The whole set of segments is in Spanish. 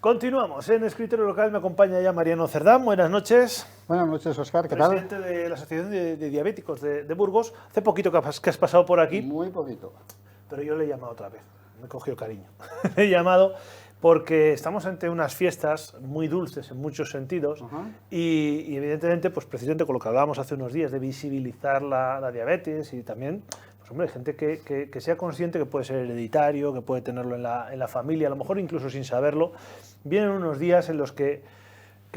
Continuamos en Escritorio Local, me acompaña ya Mariano Cerdán. Buenas noches. Buenas noches, Óscar, ¿qué tal? Presidente de la Asociación de Diabéticos de Burgos. Hace poquito que has pasado por aquí. Muy poquito. Pero yo le he llamado otra vez, me cogió cariño. Le he llamado porque estamos ante unas fiestas muy dulces en muchos sentidos y evidentemente, pues precisamente con lo que hablábamos hace unos días de visibilizar la diabetes y también, pues hombre, gente que sea consciente que puede ser hereditario, que puede tenerlo en la familia, a lo mejor incluso sin saberlo. Vienen unos días en los que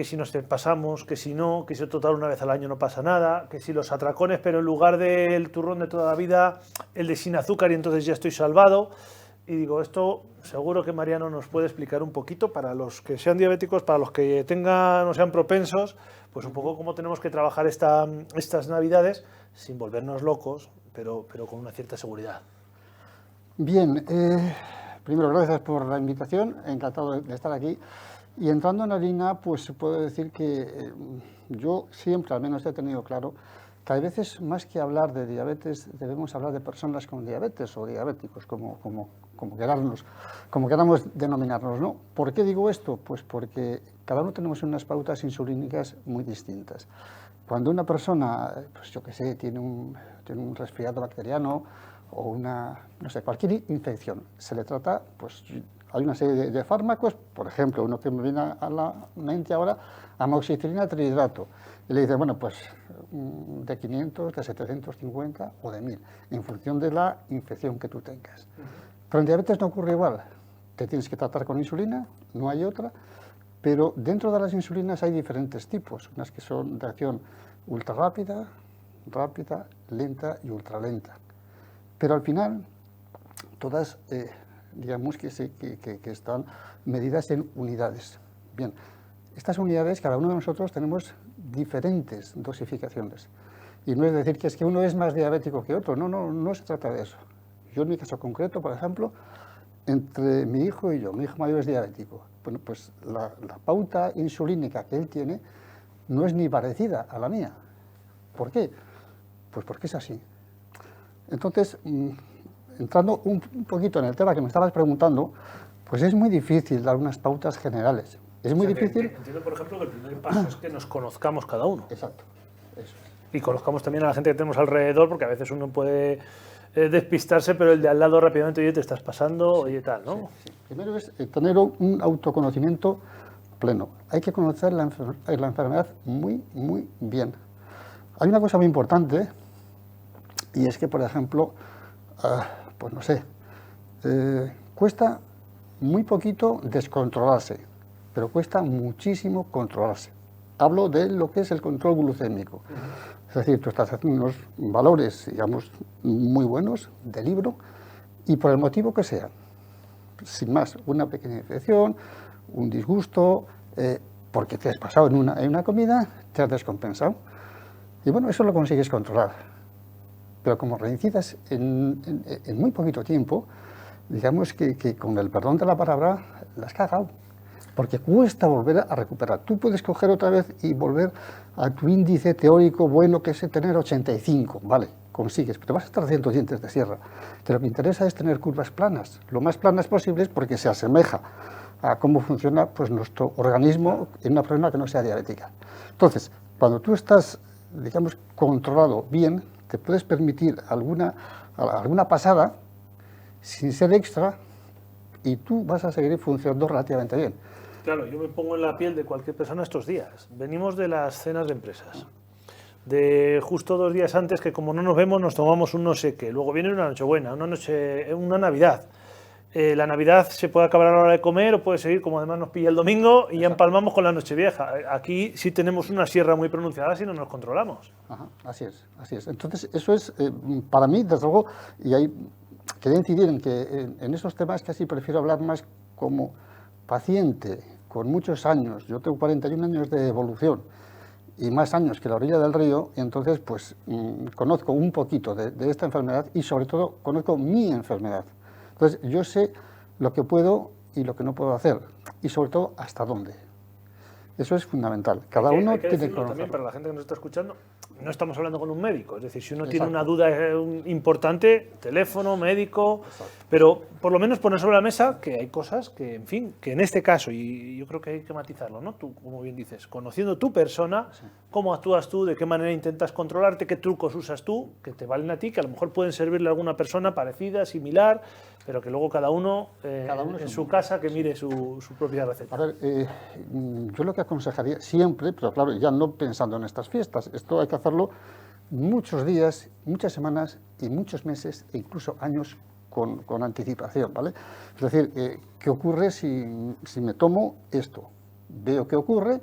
si nos pasamos, que si no, que si total una vez al año no pasa nada, que si los atracones, pero en lugar del turrón de toda la vida, el de sin azúcar y entonces ya estoy salvado. Y digo, esto seguro que Mariano nos puede explicar un poquito para los que sean diabéticos, para los que tengan o sean propensos, pues un poco cómo tenemos que trabajar estas Navidades sin volvernos locos, pero con una cierta seguridad. Bien, primero gracias por la invitación, encantado de estar aquí. Y entrando en harina, pues puedo decir que yo siempre, al menos he tenido claro, que a veces más que hablar de diabetes, debemos hablar de personas con diabetes o diabéticos, como queramos denominarnos, ¿no? ¿Por qué digo esto? Pues porque cada uno tenemos unas pautas insulínicas muy distintas. Cuando una persona, pues yo qué sé, tiene un resfriado bacteriano o no sé, cualquier infección, se le trata, pues hay una serie de fármacos, por ejemplo, uno que me viene a la mente ahora, amoxicilina trihidrato. Y le dice, bueno, pues de 500, de 750 o de 1000, en función de la infección que tú tengas. Pero en diabetes no ocurre igual. Te tienes que tratar con insulina, no hay otra, pero dentro de las insulinas hay diferentes tipos, unas que son de acción ultra rápida, rápida, lenta y ultralenta. Pero al final, todas, digamos que están medidas en unidades. Bien, estas unidades, cada uno de nosotros tenemos diferentes dosificaciones. Y no es decir que es que uno es más diabético que otro, no se trata de eso. Yo en mi caso concreto, por ejemplo, entre mi hijo y yo, mi hijo mayor es diabético. Bueno, pues la pauta insulínica que él tiene no es ni parecida a la mía. ¿Por qué? Pues porque es así. Entonces, entrando un poquito en el tema que me estabas preguntando, pues es muy difícil dar unas pautas generales. Es muy difícil. Entiendo, por ejemplo, que el primer paso es que nos conozcamos cada uno. Exacto, eso es. Y conozcamos también a la gente que tenemos alrededor, porque a veces uno puede despistarse, pero el de al lado rápidamente, oye, te estás pasando, Sí, oye, tal, ¿no? Sí. Primero es tener un autoconocimiento pleno. Hay que conocer la enfermedad muy, muy bien. Hay una cosa muy importante, y es que, por ejemplo, pues no sé, cuesta muy poquito descontrolarse, pero cuesta muchísimo controlarse. Hablo de lo que es el control glucémico. Es decir, tú estás haciendo unos valores, digamos, muy buenos de libro, y por el motivo que sea, sin más, una pequeña infección, un disgusto, porque te has pasado en una comida, te has descompensado. Y bueno, eso lo consigues controlar. Pero como reincidas en muy poquito tiempo, digamos que con el perdón de la palabra, la has cagado. Porque cuesta volver a recuperar. Tú puedes coger otra vez y volver a tu índice teórico bueno, que es tener 85, vale, consigues, pero vas a estar haciendo dientes de sierra. Que lo que interesa es tener curvas planas, lo más planas posibles, porque se asemeja a cómo funciona pues, nuestro organismo en una persona que no sea diabética. Entonces, cuando tú estás, digamos, controlado bien, te puedes permitir alguna pasada sin ser extra y tú vas a seguir funcionando relativamente bien. Claro, yo me pongo en la piel de cualquier persona estos días. Venimos de las cenas de empresas. De justo 2 días antes, que como no nos vemos, nos tomamos un no sé qué. Luego viene una Nochebuena, una Navidad. La Navidad se puede acabar a la hora de comer o puede seguir, como además nos pilla el domingo, y ya empalmamos con la Nochevieja. Aquí sí tenemos una sierra muy pronunciada si no nos controlamos. Ajá, así es, así es. Entonces, eso es, para mí, desde luego, y ahí quería incidir en que en esos temas casi prefiero hablar más como paciente, con muchos años. Yo tengo 41 años de evolución y más años que la orilla del río, y entonces pues conozco un poquito de esta enfermedad y sobre todo conozco mi enfermedad. Entonces yo sé lo que puedo y lo que no puedo hacer y sobre todo hasta dónde. Eso es fundamental. Cada uno hay que tiene que decirlo también conocerlo. para la gente que nos está escuchando. no estamos hablando con un médico. Es decir, si uno tiene una duda importante, teléfono, médico, pero por lo menos poner sobre la mesa que hay cosas que, en fin, que en este caso, y yo creo que hay que matizarlo, ¿no? Tú, como bien dices, conociendo tu persona, cómo actúas tú, de qué manera intentas controlarte, qué trucos usas tú, que te valen a ti, que a lo mejor pueden servirle a alguna persona parecida, similar, pero que luego cada uno en su casa que mire su propia receta. A ver, yo lo que aconsejaría siempre, pero claro, ya no pensando en estas fiestas, esto hay que hacerlo muchos días, muchas semanas y muchos meses e incluso años con anticipación, ¿vale? Es decir, ¿qué ocurre si me tomo esto? Veo qué ocurre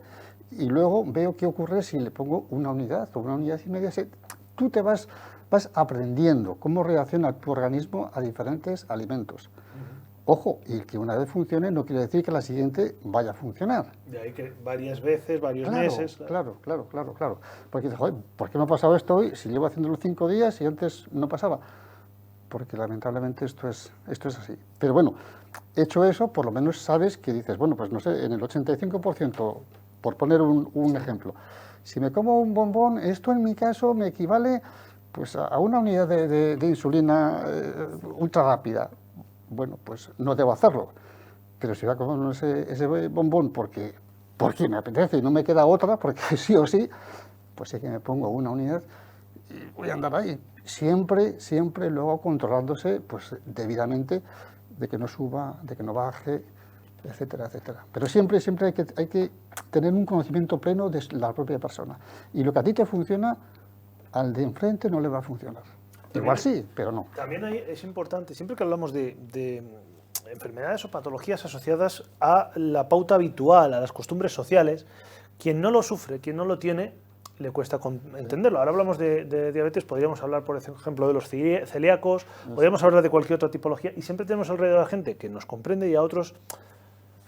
y luego veo qué ocurre si le pongo una unidad o una unidad y media. Tú te vas aprendiendo cómo reacciona tu organismo a diferentes alimentos. Ojo, y que una vez funcione no quiere decir que la siguiente vaya a funcionar. De ahí que varias veces, varios meses. Claro. Porque dices, joder, ¿por qué me ha pasado esto hoy si llevo haciéndolo 5 días y antes no pasaba? Porque lamentablemente esto es así. Pero bueno, hecho eso, por lo menos sabes que dices, bueno, pues no sé, en el 85%, por poner un ejemplo, si me como un bombón, esto en mi caso me equivale pues a una unidad de insulina ultra rápida. Bueno, pues no debo hacerlo. Pero si voy a comer ese bombón porque me apetece y no me queda otra, porque sí o sí, pues sí que me pongo una unidad y voy a andar ahí. Siempre luego controlándose pues debidamente, de que no suba, de que no baje, etcétera, etcétera. Pero siempre hay que tener un conocimiento pleno de la propia persona. Y lo que a ti te funciona, al de enfrente no le va a funcionar. Igual sí, pero no. También es importante, siempre que hablamos de enfermedades o patologías asociadas a la pauta habitual, a las costumbres sociales, quien no lo sufre, quien no lo tiene, le cuesta entenderlo. Ahora hablamos de diabetes, podríamos hablar, por ejemplo, de los celíacos, podríamos hablar de cualquier otra tipología, y siempre tenemos alrededor a gente que nos comprende y a otros,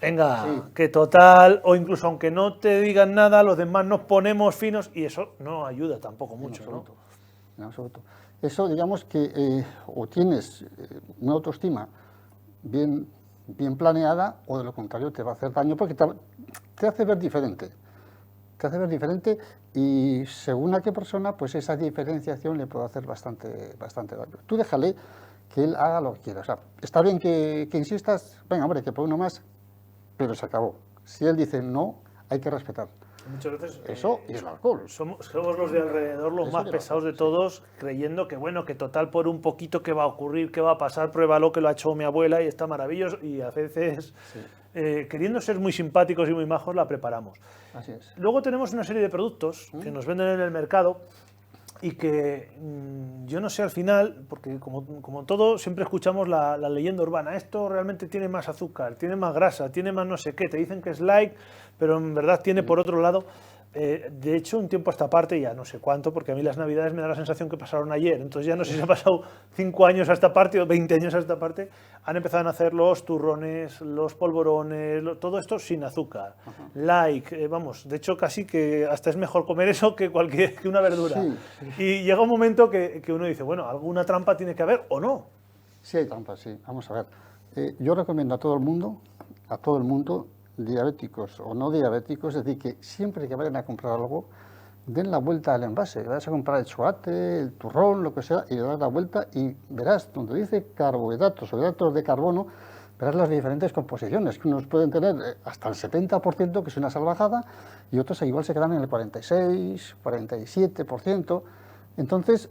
venga, sí, que total, o incluso aunque no te digan nada, los demás nos ponemos finos, y eso no ayuda tampoco mucho, ¿no? En absoluto. Eso, digamos que o tienes una autoestima bien planeada, o de lo contrario te va a hacer daño, porque te hace ver diferente. Te hace ver diferente, y según a qué persona, pues esa diferenciación le puede hacer bastante daño. Tú déjale que él haga lo que quiera. O sea, está bien que insistas, venga, hombre, que por uno más, pero se acabó. Si él dice no, hay que respetar. Muchas veces eso y el alcohol. Somos los de alrededor los más pesados de todos, sí, creyendo que bueno, que total por un poquito que va a ocurrir, que va a pasar, pruébalo, que lo ha hecho mi abuela y está maravilloso, y a veces sí, queriendo ser muy simpáticos y muy majos la preparamos. Así es. Luego tenemos una serie de productos que nos venden en el mercado y que yo no sé al final, porque como todo siempre escuchamos la leyenda urbana, esto realmente tiene más azúcar, tiene más grasa, tiene más no sé qué, te dicen que es light, pero en verdad tiene por otro lado, de hecho un tiempo a esta parte, ya no sé cuánto, porque a mí las navidades me da la sensación que pasaron ayer, entonces ya no sé si ha pasado 5 años a esta parte o 20 años a esta parte, han empezado a hacer los turrones, los polvorones, todo esto sin azúcar, light, vamos, de hecho casi que hasta es mejor comer eso que una verdura. Sí, sí. Y llega un momento que uno dice, bueno, alguna trampa tiene que haber o no. Sí hay trampas, sí. Vamos a ver. Yo recomiendo a todo el mundo, diabéticos o no diabéticos, es decir, que siempre que vayan a comprar algo, den la vuelta al envase. Vas a comprar el chocolate, el turrón, lo que sea, y le das la vuelta y verás, donde dice carbohidratos o hidratos de carbono, verás las diferentes composiciones, que unos pueden tener hasta el 70%, que es una salvajada, y otros igual se quedan en el 46, 47%. Entonces,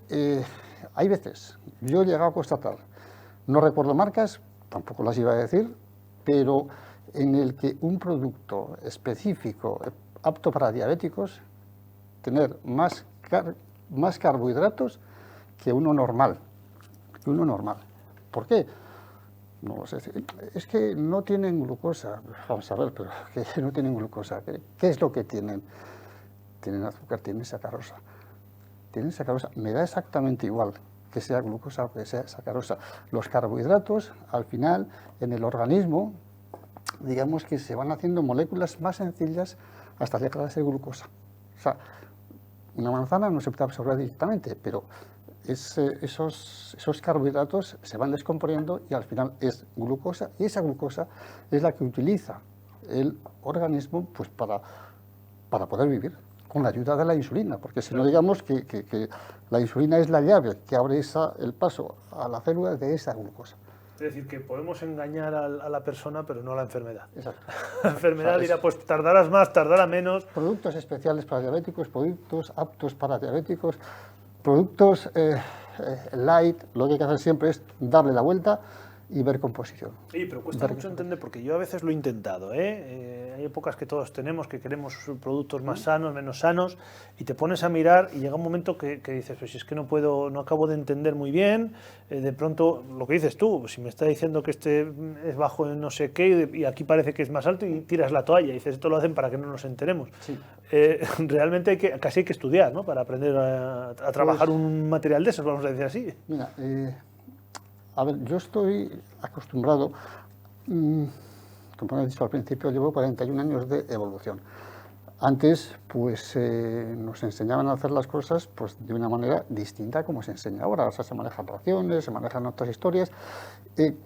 hay veces, yo he llegado a constatar, no recuerdo marcas, tampoco las iba a decir, pero en el que un producto específico apto para diabéticos tener más carbohidratos que uno normal. ¿Por qué? No lo sé. Es que no tienen glucosa. Vamos a ver, pero que no tienen glucosa. ¿Qué es lo que tienen? Tienen azúcar, tienen sacarosa. Me da exactamente igual que sea glucosa o que sea sacarosa. Los carbohidratos, al final, en el organismo, digamos que se van haciendo moléculas más sencillas hasta llegar a ser glucosa. O sea, una manzana no se puede absorber directamente, pero esos carbohidratos se van descomponiendo y al final es glucosa, y esa glucosa es la que utiliza el organismo pues para poder vivir. con la ayuda de la insulina, porque si no digamos que la insulina es la llave que abre el paso a la célula de esa glucosa. Es decir, que podemos engañar a la persona, pero no a la enfermedad. Exacto. La enfermedad dirá, pues tardarás más, tardará menos. Productos especiales para diabéticos, productos aptos para diabéticos, productos light, lo que hay que hacer siempre es darle la vuelta y ver composición. Sí, pero cuesta mucho entender, porque yo a veces lo he intentado, hay épocas que todos tenemos, que queremos productos más sanos, menos sanos, y te pones a mirar y llega un momento que dices, pues si es que no puedo, no acabo de entender muy bien, de pronto, lo que dices tú, si me está diciendo que este es bajo en no sé qué, y aquí parece que es más alto, y tiras la toalla, y dices, esto lo hacen para que no nos enteremos. Sí. Realmente casi hay que estudiar, ¿no?, para aprender a trabajar un material de esos, vamos a decir así. Mira, a ver, yo estoy acostumbrado, como he dicho al principio, llevo 41 años de evolución. Antes, pues, nos enseñaban a hacer las cosas pues, de una manera distinta a como se enseña ahora. O sea, se manejan raciones, se manejan otras historias.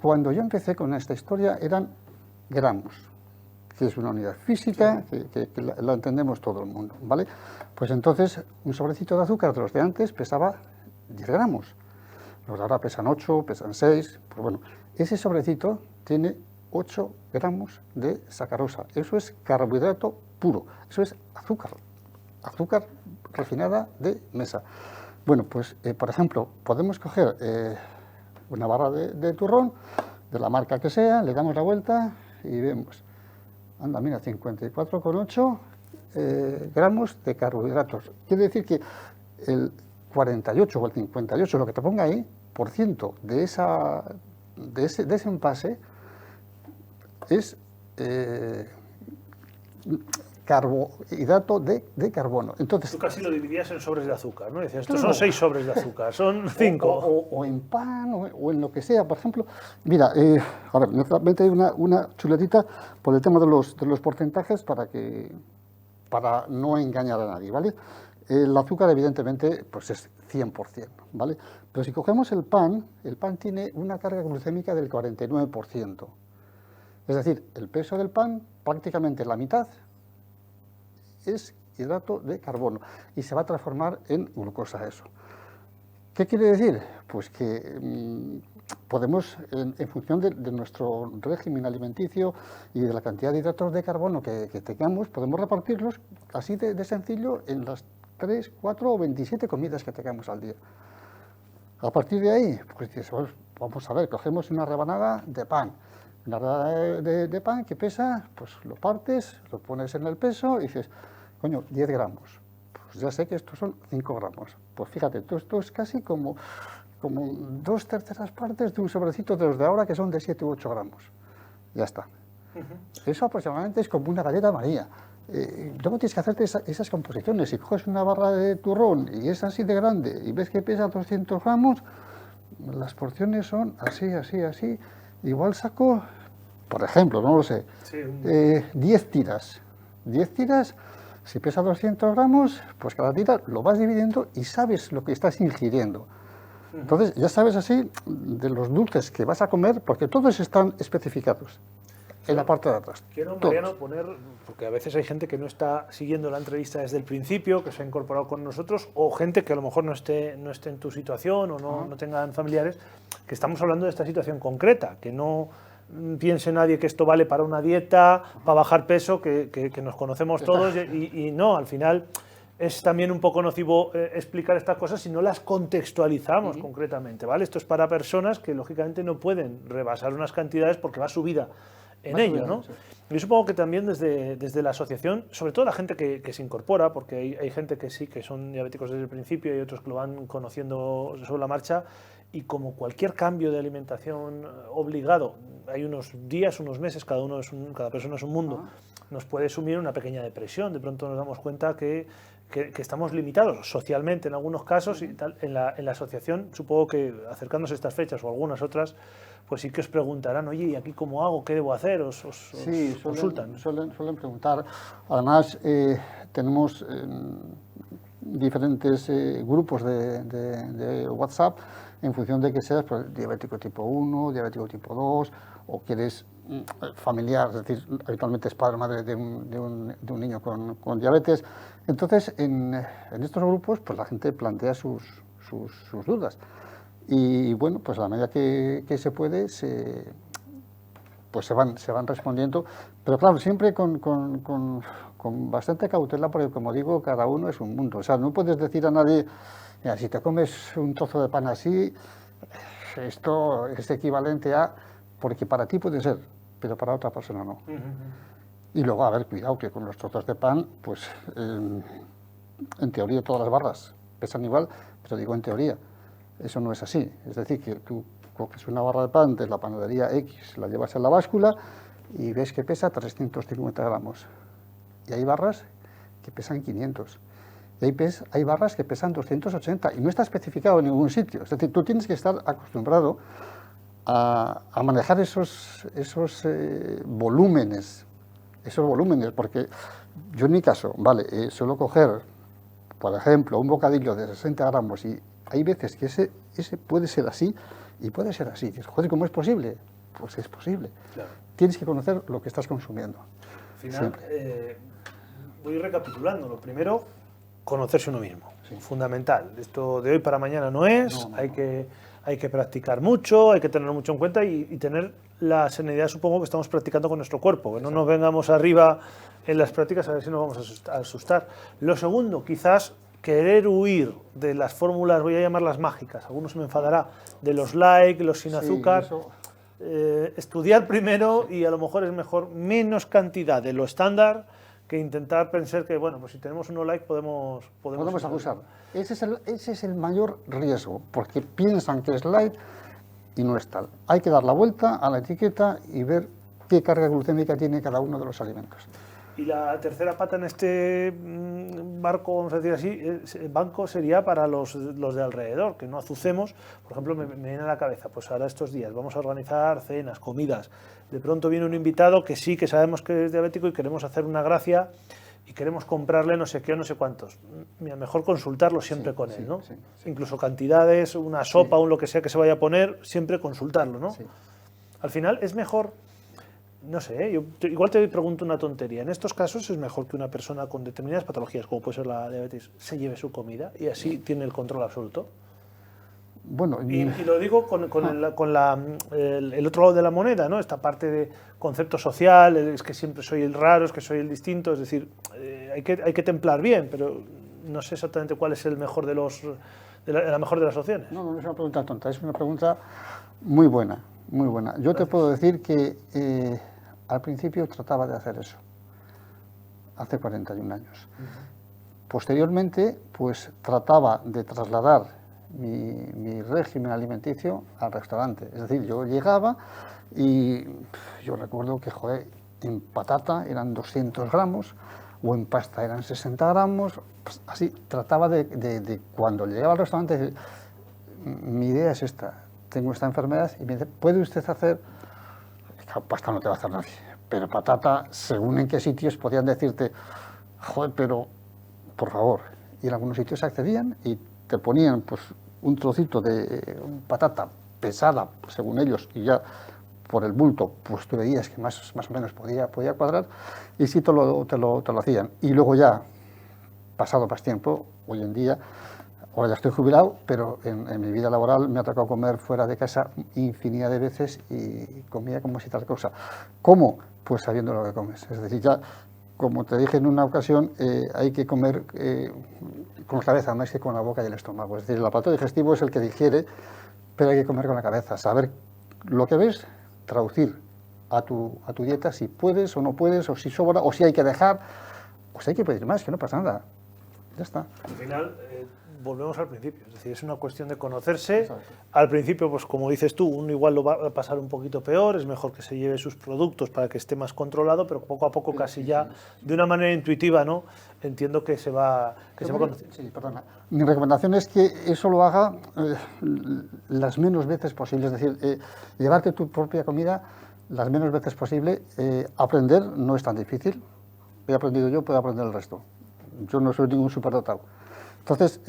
Cuando yo empecé con esta historia eran gramos, que es una unidad física, que la entendemos todo el mundo, ¿vale? Pues entonces, un sobrecito de azúcar de los de antes pesaba 10 gramos. Los de ahora pesan 8, pesan 6, pues bueno, ese sobrecito tiene 8 gramos de sacarosa. Eso es carbohidrato puro, eso es azúcar, azúcar refinada de mesa. Bueno, pues por ejemplo, podemos coger una barra de turrón, de la marca que sea, le damos la vuelta y vemos, anda, mira, 54,8 gramos de carbohidratos. Quiere decir que el 48 o el 58, lo que te ponga ahí, por ciento de ese envase es carbohidrato de carbono. Entonces, tú casi lo dividías en sobres de azúcar, ¿no? Decías, estos son 6 sobres de azúcar, son 5. O en pan, o en lo que sea. Por ejemplo, mira, a ver, me trae una chuletita por el tema de los porcentajes para no engañar a nadie, ¿vale? El azúcar, evidentemente, pues es 100%, ¿vale? Pero si cogemos el pan tiene una carga glucémica del 49%. Es decir, el peso del pan, prácticamente la mitad, es hidrato de carbono y se va a transformar en glucosa eso. ¿Qué quiere decir? Pues que podemos, en función de nuestro régimen alimenticio y de la cantidad de hidratos de carbono que tengamos, podemos repartirlos así de sencillo en las 3, 4 o 27 comidas que tengamos al día. A partir de ahí, pues vamos a ver, cogemos una rebanada de pan. Una rebanada de pan que pesa, pues lo partes, lo pones en el peso y dices, coño, 10 gramos. Pues ya sé que estos son 5 gramos. Pues fíjate, esto es casi como 2/3 partes de un sobrecito de los de ahora que son de 7 u 8 gramos. Ya está. Eso aproximadamente es como una galleta María. Luego tienes que hacerte esas composiciones. Si coges una barra de turrón y es así de grande y ves que pesa 200 gramos, las porciones son así, así, así. Igual saco, por ejemplo, no lo sé, 10 tiras. 10 tiras, si pesa 200 gramos, pues cada tira lo vas dividiendo y sabes lo que estás ingiriendo. Entonces ya sabes así de los dulces que vas a comer, porque todos están especificados en la parte de atrás. Quiero, Mariano, poner, porque a veces hay gente que no está siguiendo la entrevista desde el principio, que se ha incorporado con nosotros, o gente que a lo mejor no esté en tu situación o no tengan familiares, que estamos hablando de esta situación concreta, que no piense nadie que esto vale para una dieta, para bajar peso, que nos conocemos todos y no, al final es también un poco nocivo explicar estas cosas si no las contextualizamos concretamente, ¿vale? Esto es para personas que lógicamente no pueden rebasar unas cantidades porque va su vida en ello, ¿no? Sí. Yo supongo que también desde la asociación, sobre todo la gente que se incorpora, porque hay gente que sí, que son diabéticos desde el principio y otros que lo van conociendo sobre la marcha, y como cualquier cambio de alimentación obligado, hay unos días, unos meses, cada persona es un mundo, nos puede sumir una pequeña depresión, de pronto nos damos cuenta que estamos limitados socialmente en algunos casos y tal. En la asociación, supongo que acercándose a estas fechas o algunas otras, pues sí que os preguntarán, oye, ¿y aquí cómo hago? ¿Qué debo hacer? Sí, consultan. Suelen preguntar. Además, tenemos diferentes grupos de WhatsApp en función de que seas pues, diabético tipo 1, diabético tipo 2, o que eres familiar, es decir, habitualmente es padre o madre de un niño con diabetes. Entonces, en estos grupos, pues la gente plantea sus dudas. Y bueno, pues a la medida que se puede, pues se van respondiendo, pero claro, siempre con bastante cautela, porque como digo, cada uno es un mundo. O sea, no puedes decir a nadie, mira, si te comes un trozo de pan así, esto es equivalente a, porque para ti puede ser, pero para otra persona no. Y luego, a ver, cuidado, que con los trozos de pan, pues en teoría todas las barras pesan igual, pero digo en teoría, eso no es así. Es decir, que tú coges una barra de pan de la panadería X, la llevas en la báscula y ves que pesa 350 gramos. Y hay barras que pesan 500. Y hay barras que pesan 280 y no está especificado en ningún sitio. Es decir, tú tienes que estar acostumbrado a manejar esos volúmenes, porque yo en mi caso, vale, suelo coger, por ejemplo, un bocadillo de 60 gramos y hay veces que ese puede ser así y puede ser así. Dices, joder, ¿cómo es posible? Pues es posible. Claro. Tienes que conocer lo que estás consumiendo. Al final, voy recapitulando. Lo primero, conocerse uno mismo. Sí. Fundamental. Esto de hoy para mañana no es. No. Hay que practicar mucho, hay que tenerlo mucho en cuenta y tener la serenidad, supongo, que estamos practicando con nuestro cuerpo. Que no nos vengamos arriba en las prácticas a ver si nos vamos a asustar. Lo segundo, quizás querer huir de las fórmulas, voy a llamarlas mágicas, algunos me enfadará, de los light, los sin azúcar. Estudiar primero y a lo mejor es mejor menos cantidad de lo estándar que intentar pensar que, bueno, pues si tenemos uno light podemos abusar. Ese es el mayor riesgo, porque piensan que es light y no es tal. Hay que dar la vuelta a la etiqueta y ver qué carga glucémica tiene cada uno de los alimentos. Y la tercera pata en este barco, vamos a decir así, banco sería para los de alrededor, que no azucemos. Por ejemplo, me viene a la cabeza, pues ahora estos días vamos a organizar cenas, comidas. De pronto viene un invitado que sí, que sabemos que es diabético y queremos hacer una gracia y queremos comprarle no sé qué o no sé cuántos. Mira, mejor consultarlo siempre con él, ¿no? Sí. Incluso cantidades, una sopa, un lo que sea que se vaya a poner, siempre consultarlo, ¿no? Sí. Al final es mejor. No sé, yo igual te pregunto una tontería. En estos casos es mejor que una persona con determinadas patologías, como puede ser la diabetes, se lleve su comida y así tiene el control absoluto. Bueno, y lo digo con el otro lado de la moneda, ¿no? Esta parte de concepto social, es que siempre soy el raro, es que soy el distinto, es decir, hay que templar bien, pero no sé exactamente cuál es el mejor de la mejor de las opciones. No es una pregunta tonta, es una pregunta muy buena, muy buena. Yo Gracias. Te puedo decir que al principio trataba de hacer eso, hace 41 años. Posteriormente, pues trataba de trasladar mi régimen alimenticio al restaurante. Es decir, yo llegaba y yo recuerdo que, joder, en patata eran 200 gramos o en pasta eran 60 gramos. Pues así, trataba de cuando llegaba al restaurante, decir, mi idea es esta, tengo esta enfermedad y me dice, ¿puede usted hacer? Pasta no te va a hacer nadie, pero patata, según en qué sitios podían decirte, joder, pero por favor. Y en algunos sitios accedían y te ponían pues un trocito de patata pesada, según ellos, y ya por el bulto, pues tú veías que más o menos podía cuadrar, y sí te lo hacían. Y luego ya, pasado más tiempo, hoy en día, ahora ya estoy jubilado, pero en mi vida laboral me ha tocado comer fuera de casa infinidad de veces y comía como si tal cosa. ¿Cómo? Pues sabiendo lo que comes. Es decir, ya, como te dije en una ocasión, hay que comer con la cabeza más que con la boca y el estómago. Es decir, el aparato digestivo es el que digiere, pero hay que comer con la cabeza. Saber lo que ves, traducir a tu dieta si puedes o no puedes, o si sobra, o si hay que dejar, o si hay que pedir más, que no pasa nada. Ya está. Al final, volvemos al principio, es decir, es una cuestión de conocerse. Exacto. Al principio, pues como dices tú, uno igual lo va a pasar un poquito peor, es mejor que se lleve sus productos para que esté más controlado, pero poco a poco casi ya, de una manera intuitiva, ¿no? Entiendo que se va conociendo. Sí, perdona. Mi recomendación es que eso lo haga las menos veces posible, es decir, llevarte tu propia comida las menos veces posible. Aprender no es tan difícil, he aprendido yo, puedo aprender el resto. Yo no soy ningún superdotado. Entonces,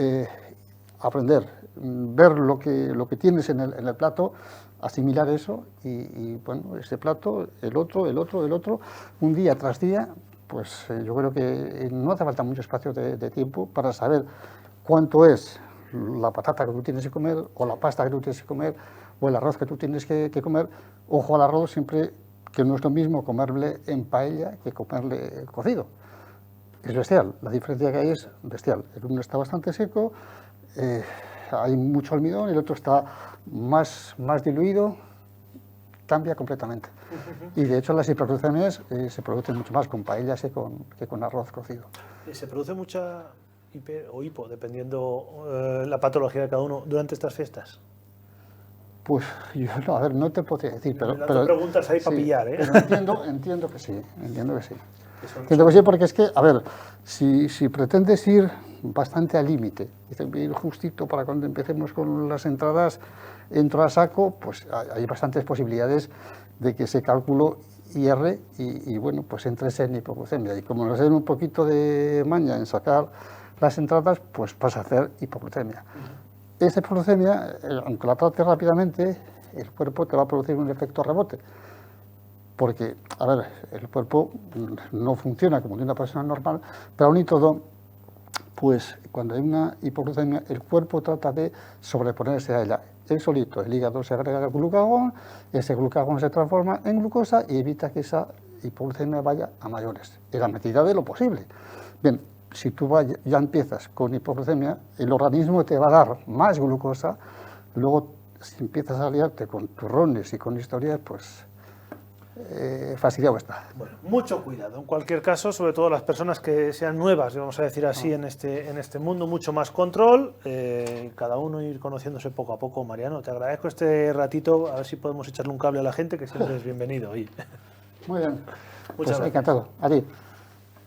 aprender, ver lo que tienes en el plato, asimilar eso y bueno, este plato, el otro, un día tras día, pues yo creo que no hace falta mucho espacio de tiempo para saber cuánto es la patata que tú tienes que comer, o la pasta que tú tienes que comer, o el arroz que tú tienes que comer. Ojo al arroz, siempre que no es lo mismo comerle en paella que comerle cocido. Es bestial, la diferencia que hay es bestial. El uno está bastante seco, hay mucho almidón, el otro está más diluido, cambia completamente. Y de hecho las hiperglucemias se producen mucho más con paellas que con arroz cocido. ¿Se produce mucha hiper o hipo, dependiendo la patología de cada uno, durante estas fiestas? Pues yo no, a ver, no te podría decir, pero preguntas ahí para pillar, ¿eh? Pero entiendo que sí, entiendo que sí. Entiendo que sí, porque es que, a ver, si pretendes ir bastante al límite, ir justito para cuando empecemos con las entradas, entro a saco, pues hay bastantes posibilidades de que ese cálculo hierre y bueno, pues entres en hipoglucemia. Y como nos den un poquito de maña en sacar las entradas, pues vas a hacer hipoglucemia. Esa hipoglucemia, aunque la trates rápidamente, el cuerpo te va a producir un efecto rebote. Porque, a ver, el cuerpo no funciona como de una persona normal, pero aún y todo, pues cuando hay una hipoglucemia, el cuerpo trata de sobreponerse a ella. Él solito, el hígado se agrega glucagón, ese glucagón se transforma en glucosa y evita que esa hipoglucemia vaya a mayores, en la medida de lo posible. Bien, si tú ya empiezas con hipoglucemia, el organismo te va a dar más glucosa, luego si empiezas a liarte con turrones y con historias, pues fastidiado está. Bueno, mucho cuidado, en cualquier caso, sobre todo las personas que sean nuevas, vamos a decir así, en este mundo, mucho más control, cada uno ir conociéndose poco a poco. Mariano, te agradezco este ratito, a ver si podemos echarle un cable a la gente, que siempre es bienvenido. Muy bien, Muchas gracias. Encantado. A ti.